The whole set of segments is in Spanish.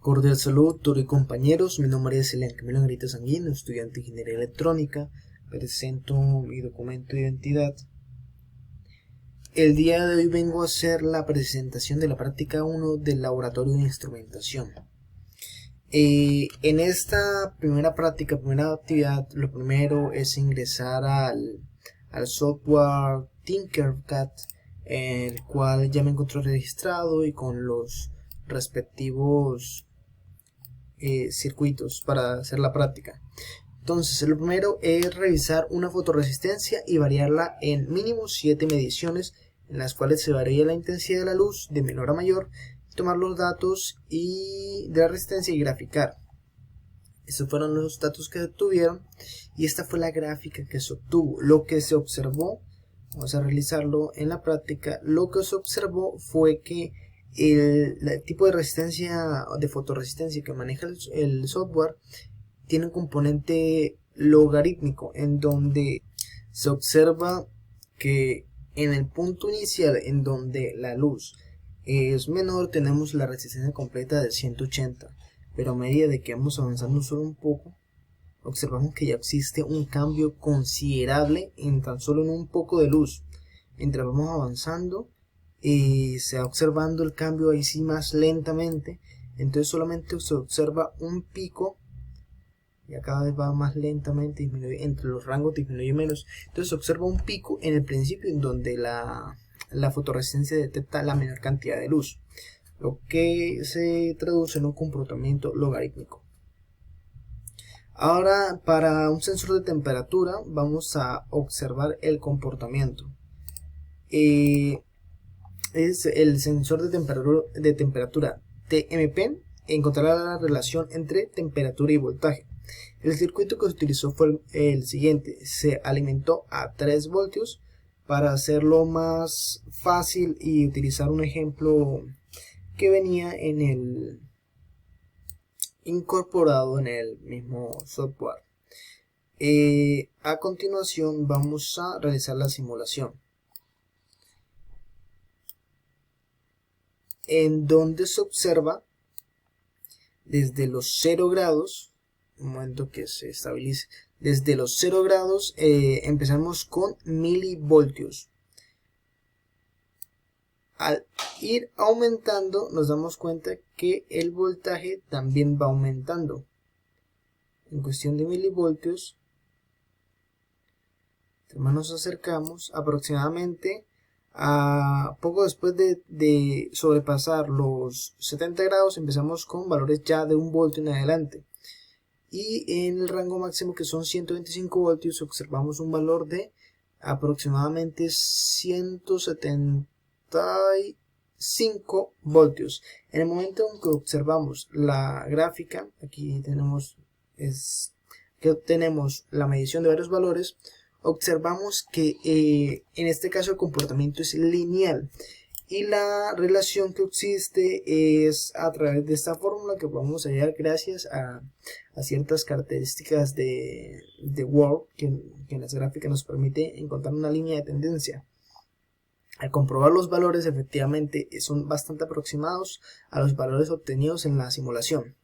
Cordial saludo, Toro y compañeros. Mi nombre es Elian Camilo Grita Sanguino, estudiante de Ingeniería Electrónica. Presento mi documento de identidad. El día de hoy vengo a hacer la presentación de la práctica 1 del laboratorio de instrumentación. En esta primera actividad, lo primero es ingresar al software Tinkercad, el cual ya me encuentro registrado y con los respectivos circuitos para hacer la práctica. Entonces, lo primero es revisar una fotoresistencia y variarla en mínimo 7 mediciones, en las cuales se varía la intensidad de la luz de menor a mayor, tomar los datos de la resistencia y graficar. Estos fueron los datos que se obtuvieron y esta fue la gráfica que se obtuvo. Lo que se observó, vamos a realizarlo en la práctica, lo que se observó fue que el tipo de resistencia, de fotoresistencia que maneja el software, tiene un componente logarítmico, en donde se observa que en el punto inicial, en donde la luz es menor, tenemos la resistencia completa de 180, pero a medida de que vamos avanzando solo un poco, observamos que ya existe un cambio considerable en tan solo en un poco de luz. Mientras vamos avanzando, se va observando el cambio ahí sí más lentamente, entonces solamente se observa un pico, ya cada vez va más lentamente, disminuye, entre los rangos disminuye menos, entonces se observa un pico en el principio en donde la fotoresistencia detecta la menor cantidad de luz, lo que se traduce en un comportamiento logarítmico. Ahora, para un sensor de temperatura vamos a observar el comportamiento. Es el sensor de temperatura TMP, encontrará la relación entre temperatura y voltaje. El circuito que se utilizó fue el siguiente: se alimentó a 3 voltios. Para hacerlo más fácil y utilizar un ejemplo que venía incorporado en el mismo software. A continuación vamos a realizar la simulación, en donde se observa desde los 0 grados, un momento que se estabilice, desde los 0 grados empezamos con milivoltios. Al ir aumentando nos damos cuenta que el voltaje también va aumentando. En cuestión de milivoltios, nos acercamos aproximadamente a poco después de sobrepasar los 70 grados, empezamos con valores ya de 1 voltio en adelante, y en el rango máximo, que son 125 voltios, observamos un valor de aproximadamente 175 voltios. En el momento en que observamos la gráfica, aquí que obtenemos la medición de varios valores, observamos que en este caso el comportamiento es lineal y la relación que existe es a través de esta fórmula que podemos hallar gracias a ciertas características de Word que en las gráficas nos permite encontrar una línea de tendencia. Al comprobar los valores, efectivamente son bastante aproximados a los valores obtenidos en la simulación.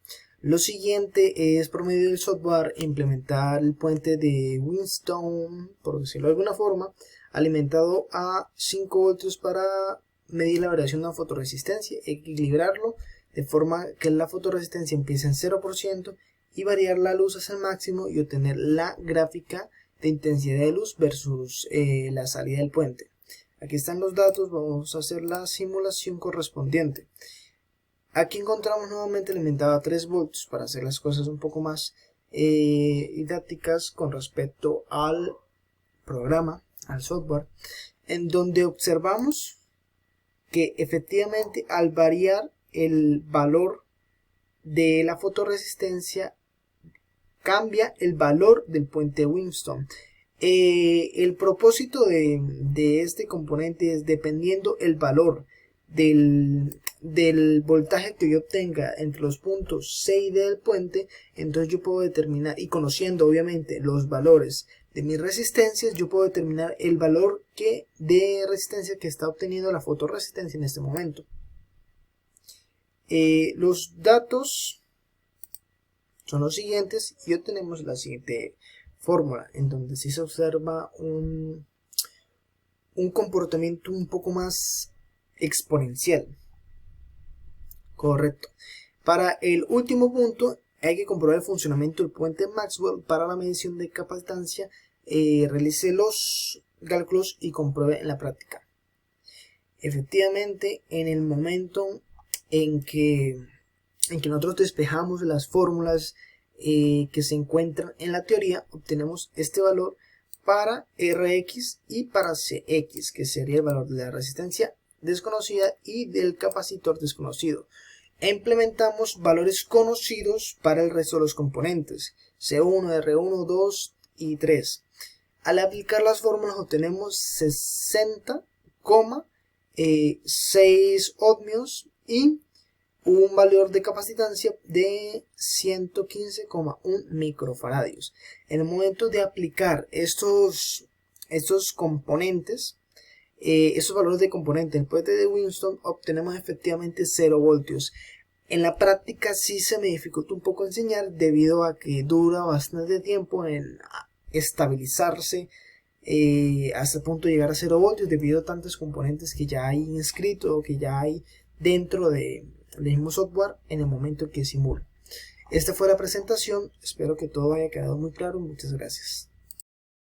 Lo siguiente es, por medio del software, implementar el puente de Whinstone, por decirlo de alguna forma, alimentado a 5 voltios para medir la variación de la fotoresistencia, equilibrarlo de forma que la fotoresistencia empiece en 0% y variar la luz hacia el máximo y obtener la gráfica de intensidad de luz versus la salida del puente. Aquí están los datos, vamos a hacer la simulación correspondiente. Aquí encontramos nuevamente alimentado a 3 voltios para hacer las cosas un poco más didácticas con respecto al programa, al software, en donde observamos que efectivamente al variar el valor de la fotoresistencia cambia el valor del puente Whinstone. El propósito de este componente es, dependiendo el valor del voltaje que yo obtenga entre los puntos C y D del puente, entonces yo puedo determinar, y conociendo obviamente los valores de mis resistencias, yo puedo determinar el valor de resistencia que está obteniendo la fotoresistencia en este momento. Los datos son los siguientes y obtenemos la siguiente fórmula, en donde sí se observa un comportamiento un poco más exponencial. Correcto. Para el último punto hay que comprobar el funcionamiento del puente Maxwell. Para la medición de capacitancia, realice los cálculos y compruebe en la práctica. Efectivamente, en el momento en que nosotros despejamos las fórmulas que se encuentran en la teoría, obtenemos este valor para Rx y para Cx, que sería el valor de la resistencia desconocida y del capacitor desconocido. E implementamos valores conocidos para el resto de los componentes, C1, R1, 2 y 3. Al aplicar las fórmulas obtenemos 60,6 ohmios y un valor de capacitancia de 115,1 microfaradios. En el momento de aplicar estos componentes, estos valores de componente en el puente de Winston, obtenemos efectivamente 0 voltios. En la práctica sí se me dificulta un poco enseñar debido a que dura bastante tiempo en estabilizarse hasta el punto de llegar a 0 voltios debido a tantos componentes que ya hay inscrito o que ya hay dentro del mismo software en el momento que simula. Esta fue la presentación, espero que todo haya quedado muy claro, muchas gracias.